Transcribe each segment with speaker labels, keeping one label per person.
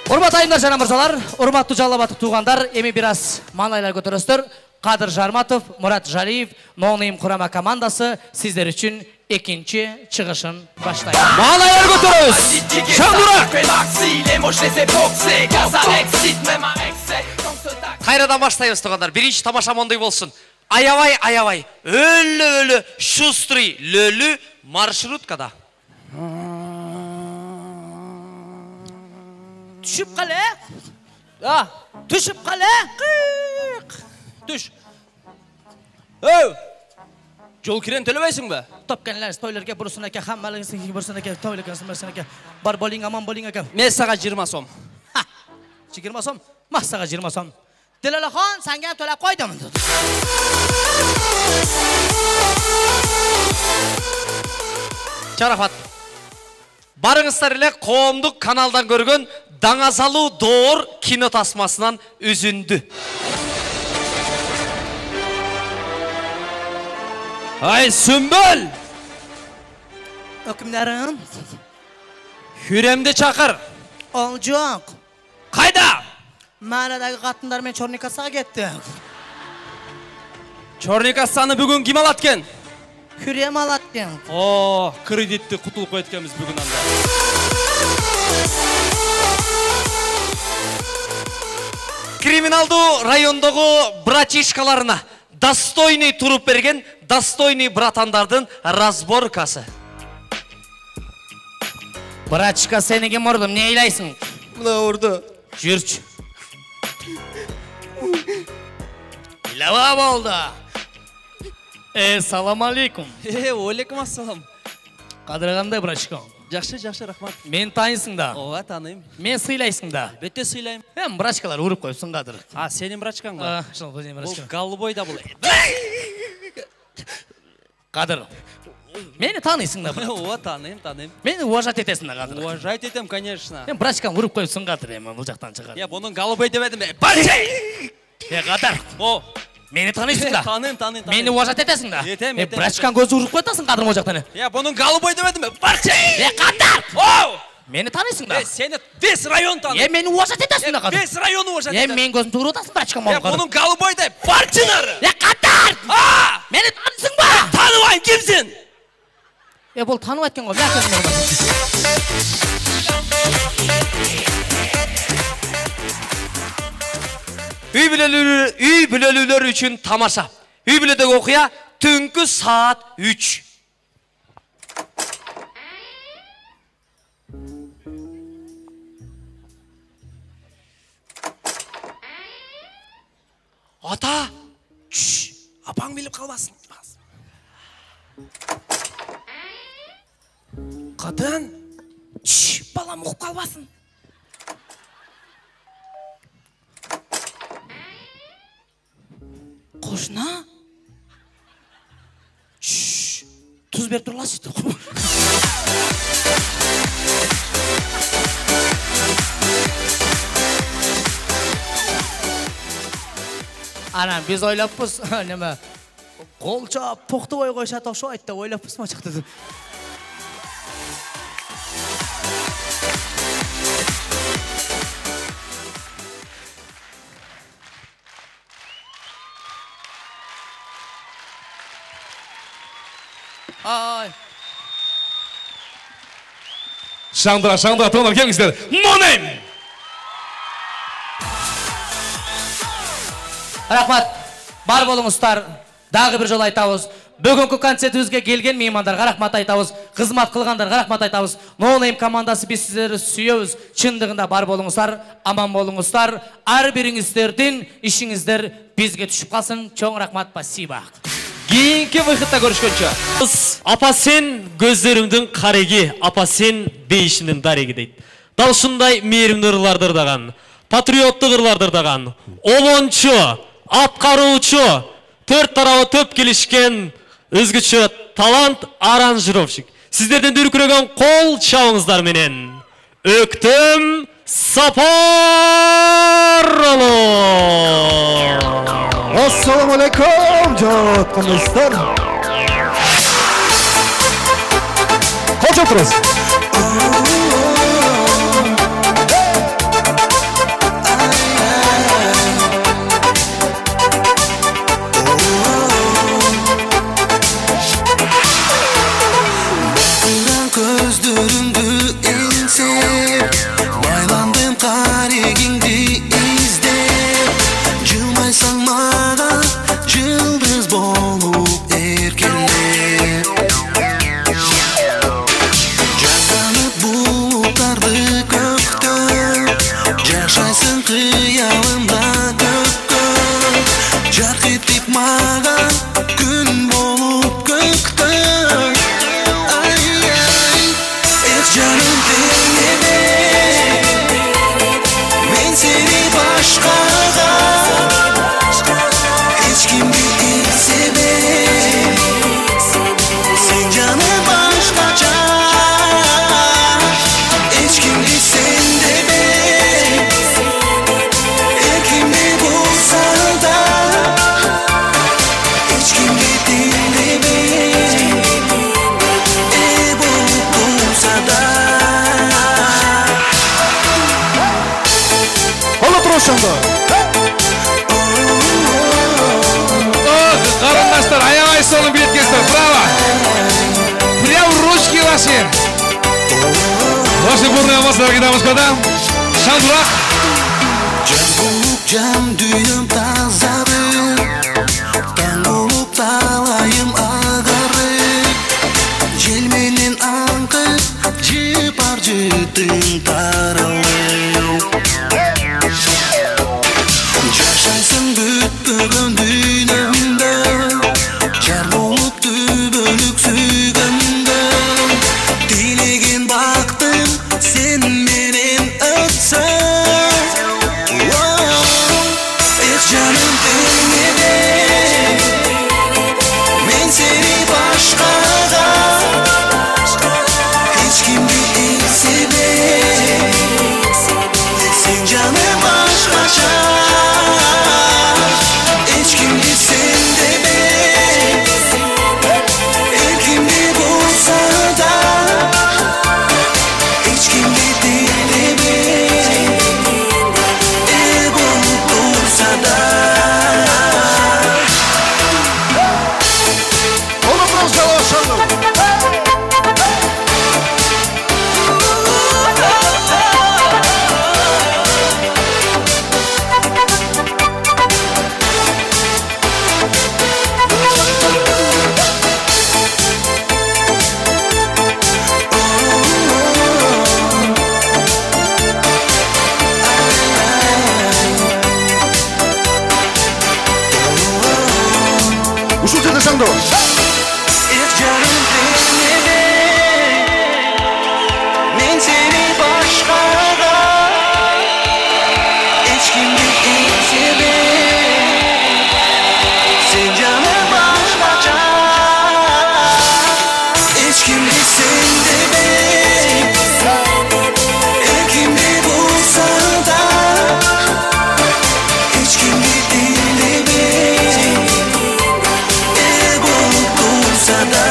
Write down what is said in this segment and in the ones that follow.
Speaker 1: Урмат айымдар жана мырзалар, урматтуу жалабаттуу туугандар, эми бир аз маанайлар көтөрөсүздөр. Кадыр Жарматов, Мурат Жалиев, Ноонейм курама командасы сиздер үчүн экинчи чыгышын баштайт.
Speaker 2: Маанайлар көтөрөбүз. Шаңдура. Кайрадан баштайбыз туугандар. Биринчи тамаша мондой болсун. Аябай, аябай, өлө-өлө, шустрый, лөлү маршруткада.
Speaker 1: Түшүп кале? Түшүп кале?
Speaker 2: Түш. Өй! Жол кирен төлөбөйсүң бе?
Speaker 1: Топканлар, тойларга бурсын эке, хаммалыгын бурсын эке, тойларга бурсын эке. Бар болиң, аман болиң эке.
Speaker 2: Мен сага 20 сом.
Speaker 1: 20 сом? Массага 20 сом. Телелехон, саңга төлөп койдум.
Speaker 2: Чарахат. Барыңыздар эле коомдук каналдан көргөн Даңазалуу Доор кино тасмасынан үзүндү. Ай, Сүмбөл!
Speaker 1: Өкүмдөрүм,
Speaker 2: Хүремди чакыр.
Speaker 1: ол жок.
Speaker 2: Кайда?
Speaker 1: Мааладагы катындар мен Чорникасага кетти.
Speaker 2: Чорникасаны бүгүн ким алат экен?
Speaker 1: Хүрем алат экен.
Speaker 2: О, кредитти кутулуп койт экенбиз бүгүн анда. Криминалдуу райондогу братишкаларына достойный туруп берген достойный братандардын разборкасы.
Speaker 1: Братчика, сени ким урду? Эмне ыйлайсың?
Speaker 2: Мына урду.
Speaker 1: Жүрчү. Илава болду. Салам алейкум.
Speaker 2: Алейкум ассалам.
Speaker 1: Кадыр кандай, братчика?
Speaker 2: Жакшы, жакшы, рахмат.
Speaker 1: Мен таанысың да.
Speaker 2: Ооба, тааныйм.
Speaker 1: Мен сыйлайсың да.
Speaker 2: Бетте сыйлайм.
Speaker 1: Брачкалар уруп коюпсуң Кадыр.
Speaker 2: Сенин брачкаң ба?
Speaker 1: Шыл, өзүнүн
Speaker 2: Бул
Speaker 1: брачка.
Speaker 2: Галбойда бул.
Speaker 1: Кадыр. Мени таанысың да.
Speaker 2: Ооба, тааныйм, тааныйм.
Speaker 1: Мени уважать этесиң да, Кадыр.
Speaker 2: Уважать этем, конечно.
Speaker 1: Мен брачканы уруп коюпсуң Кадыр, эми бул жактан чыгат.
Speaker 2: Я бунун Галбой дебедим. Барчай!
Speaker 1: Кадыр.
Speaker 2: О,
Speaker 1: Мени таанысың да.
Speaker 2: тааныйм, тааныйм.
Speaker 1: Мени уважать этесиң да.
Speaker 2: Этем.
Speaker 1: Брачканы көзү уруп коюптасың Кадыр бул жактан.
Speaker 2: Я бунун Галбой дебедим. Барчай!
Speaker 1: Кадыр!
Speaker 2: О!
Speaker 1: Мени таанысың да.
Speaker 2: Сени весь район тааныйм.
Speaker 1: Мени уважать этесиң да, Кадыр.
Speaker 2: Весь район уважать этем.
Speaker 1: Мен көзүм туруп атасың брачкам болуп.
Speaker 2: Я бунун Галбой деп. Барчынар!
Speaker 1: Кадыр! Мени таанысың ба?
Speaker 2: Тааныбайм, кимсиң?
Speaker 1: Бул таанып айткан го.
Speaker 2: Үй бүлөлүүлөр үчүн тамаша. Үй бүлөдөгү окуя түнкү саат 3. Ата! Апаң билип калбасын. Катын? Балам угуп калбасын.
Speaker 1: Кошна? Туз берип турласыз. Анан биз ойлоппуз, неме колчоп, токтубой койшат окшойт деп ойлоппуз му жакта.
Speaker 3: Шаңдыра, тоңдар келіңіздер. Ноонейм!
Speaker 1: Рахмат, бар болуңуздар. Дагы бир жолу айтабыз. Бүгүнкү концертибизге келген меймандарга рахмат айтабыз. Кызмат кылгандарга рахмат айтабыз. Ноонейм командасы биз сиздерди сүйөбүз. Чындыгында бар болуңуздар, аман болуңуздар. Ар бириңиздердин ишиңиздер бизге түшүп калсын. Чоң рахмат, спасибо.
Speaker 2: Кийинки выходта көрүшкөнчө. Апа сен көздөрүңдүн кареги, апа сен бейишимдин дареги дейт. Дал ушундай мээримдүү ырларды ырдаган, патриоттук ырларды ырдаган, обончу, аткаруучу, төрт тарабы төп келишкен өзгөчө талант аранжировщик. Сиздерден дүркүрөгөн кол чабыңыздар менен Өктөм Сапарұлы.
Speaker 4: Ассаламу алейкум, жатқаныңыздар. Қош отырыңыз.
Speaker 5: kıyalımda gök Jark etip mağan gün bolup gökte Ay ay canım dinleme Ben seni başkaga Hiç kim bilse ben Sen canım başkaca Hiç kim bilsen de ben Her kimde bulsan da Hiç kimde dinleme Bulup bulsa da
Speaker 4: Hala troşanda.
Speaker 3: Qarindoshlar, ayamaysiz onu biletkesizlar. Bravo. Прям ручки ваши. Ваши бурные эмоции, дамы-господа. Шандурак.
Speaker 5: Can bulup can düğüm tazarı Kan bulup talayım ağarı Jelmenin ankı Cipar cıtın taralı Yaşaysın bütbügün düğünümde Jar bulup dübölük sügümde Dilegin baktım sen benim ötsen Canım dinleme Ben seni başkaga Hiç kim bilse ben Sen canım başkaca Hiç kim bilsen de ben Her kimde bulsa da Hiç kimde dinleme Bulup bulsa da
Speaker 4: Hala troşanda. Uşul çeteşanda.
Speaker 5: Canım dinleme Ben seni başkaga Hiç kim bilse ben Sen canım başkaca Hiç kim bilsen de ben Her kimde bulsa da Hiç kim dinleme Bulup bulsa da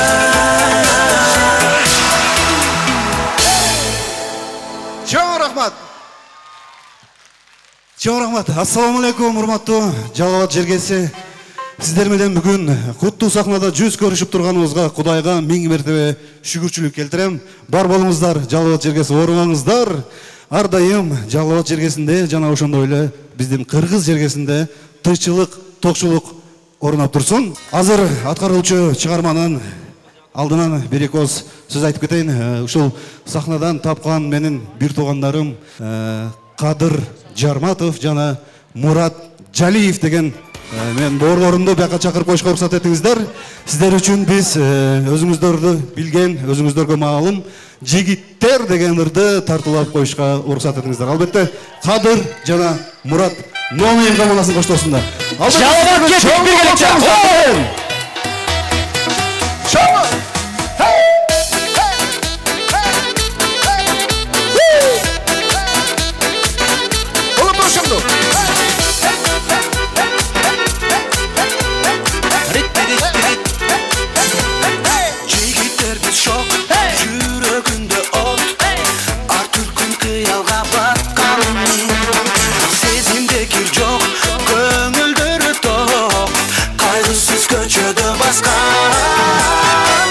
Speaker 4: Çok rahmat. Çok rahmat. Assalamu alaikum, урматтуу Жалалат Жергеси. Сиздер менен бүгүн куттуу сахнада жүз көрүшүп турганыбызга Кудайга миң мертебе шүгүрчүлүк келтирем. Бар болуңуздар, Жалалат Жергеси оруңаңыздар. Ар дайым Жалалат Жергесинде жана ошондой эле биздин Кыргыз Жергесинде тынччылык, токчулук орнап турсун. Азыр аткаруучу чыгарманын алдынан бир экөөз сөз айтып кетейин. Ушул сахнадан тапкан менин бир туугандарым Кадыр Жарматов жана Мурат Жалиев деген мен борборумду бияка чакырып коюшка уруксат этиңиздер. Сиздер үчүн биз өзүңүздөрдү билген, өзүңүздөргө маалым жигиттер деген ырды тартуулап коюшка уруксат этиңиздер. Албетте Кадыр жана Мурат номер командасын коштосундар.
Speaker 2: Жалалат кетип биргеликте.
Speaker 5: Жигиттер биз шок Жүрөгүндө от Ар түркүн кыялга баткан Сезимде кир жок Көңүлдөрү ток Кайгысыз көчөдө баскан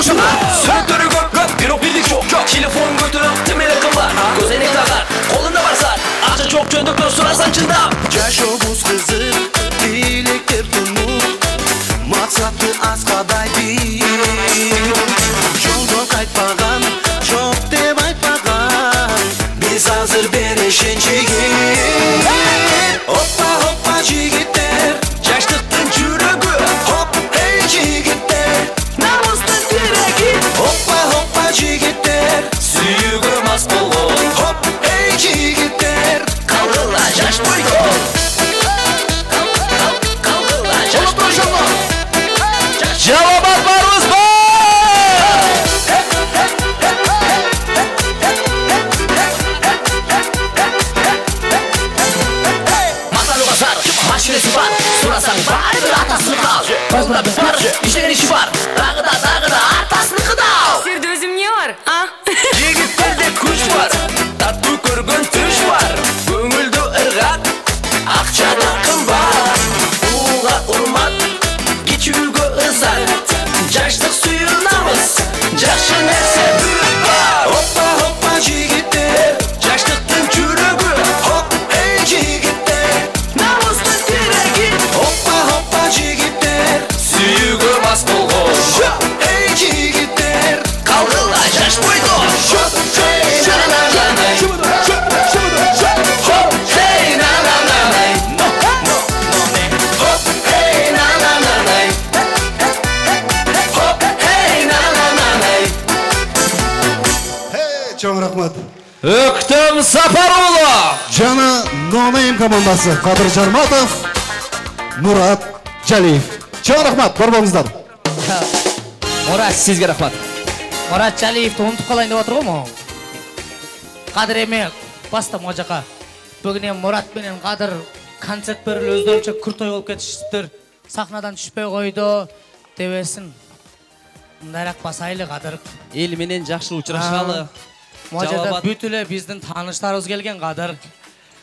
Speaker 1: ошоңо.
Speaker 6: Сүрөттөрү көп, бирок бийлик жок. Телефон көтөрүп тимелек кылар. Көзөнөк тагар, колунда барса, акча жок жөндөктөр сурасаң чындап.
Speaker 5: Жашообуз кызык, тилектер тунук, максаты аскадай бийик. Жолдон кайтпаган, жок деп айтпаган, биз азыр берешенчиги. Hoppa hoppa жигиттер,
Speaker 6: Жаштыктын жүрөгү,
Speaker 5: хоп, эй жигиттер,
Speaker 6: намыстын тиреги.
Speaker 5: hoppa hoppa жигиттер,
Speaker 6: Сүйүүгө мас болгон,
Speaker 5: хоп, эй жигиттер,
Speaker 6: калгыла жаш бойдон. Калгыла жаш бойдон.
Speaker 2: Жалабат барбызбы?
Speaker 6: Маталуга сар, машинеси бар, сурасаң баары атасын кал. Колунда біз бар, иштеген иши бар, дагы да артасын кыдал.
Speaker 7: Сіздерде өзім не бар, а?
Speaker 6: Жигиттерде күч бар, таттуу көргөн түш бар. Көңүлдү ыргат, акчада кымбат. Улууга урмат, кичүүгө ызат. Жаштык сүйүү намыс, жакшы нерсе бүт бар.
Speaker 5: hoppa hoppa жигиттер,
Speaker 6: Жаштыктын жүрөгү,
Speaker 5: хоп, эй жигиттер,
Speaker 6: намыстын тиреги.
Speaker 5: hoppa hoppa жигиттер,
Speaker 6: Сүйүүгө мас болгон,
Speaker 5: эй жигиттер,
Speaker 6: калгыла жаш бойдон. Hey на-на-на-най, hey на-на-на-най, хоп, hey на-на-на-най, хоп, hey на-на-на-най.
Speaker 4: Чоң рахмат.
Speaker 2: Өктөм Сапарулы.
Speaker 4: Жана Нонейм командасы Кадыр Жарматов, Мурат Жалиев. Чоң рахмат, бар болуңуздар.
Speaker 1: Мурат,
Speaker 2: Сизге рахмат.
Speaker 1: Мурат Жалиевті ұмытып қалайын деп отыр ғой мо. Қадыр еме баста мо жаққа. Бүгіне Мурат менен Қадыр концерт берілі өздерінше күртой болып кетіштір. Сахнадан түшпей қойды дебесін. Мындайрақ басайлы Қадыр.
Speaker 2: Ел менен жакшы учурашалы.
Speaker 1: Мо жерде
Speaker 2: Жалабат.
Speaker 1: бүтілі біздің таныштарыбыз келген Қадыр.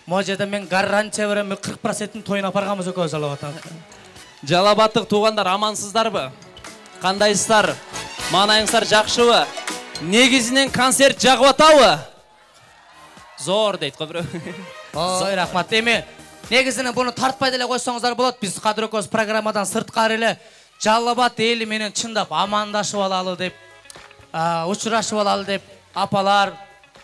Speaker 1: Мо жерде мен гарантия берем 40% тойын апарғанбыз өкөө жалабаттан.
Speaker 2: Жалабаттык туугандар амансыздарбы? Кандайсыздар? Маанайыңыздар жакшыбы? Негизинен концерт жагып атабы? Зор дейт го бирөө.
Speaker 1: Ой, рахмат. Эми негизинен буну тартпай деле койсоңуздар болот. Биз Кадыр экөөбүз программадан сырткары эле Жалабат эли менен чындап амандашып алалы деп, учурашып алалы деп, апалар,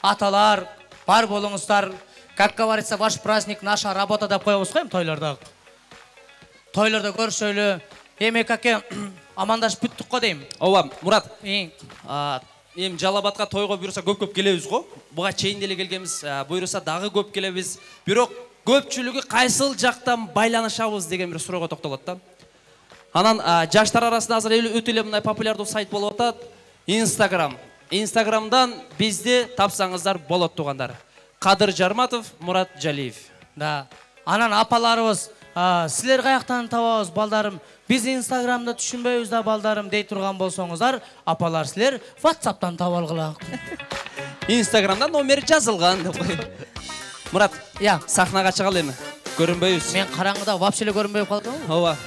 Speaker 1: аталар, бар болуңуздар. Как говорится, ваш праздник, наша работа деп коебуз го эми тойлордо. Тойлордо көрүшөлү. Эми каке амандашып бүттүк го дейм.
Speaker 2: Ооба, Мурат. Эми Жалабатка тойго буйруса көп келебиз го. Буга чейин деле келгенбиз, буйруса дагы көп келебиз. Бирок көпчүлүгү кайсыл жактан байланышабыз деген бир суроого токтолот да. Анан жаштар арасында азыр өтө эле мындай популярдуу сайт болуп атат. Instagram. Instagramдан бизди тапсаңыздар болот туугандар. Кадыр Жарматов, Мурат Жалиев.
Speaker 1: Да. Анан апаларыбыз, силер каяктан табабыз балдарым? Биз Instagramда түшүнбөйбүз да балдарым дей турган болсоңуздар, апалар силер WhatsApp'тан таап алгыла.
Speaker 2: Instagramда номер жазылган деп кой. Мурат,
Speaker 1: Я,
Speaker 2: сахнага чыгалы эми. Көрүнбөйбүз.
Speaker 1: мен караңгыда вообще эле көрүнбөй калдым.
Speaker 2: Ооба.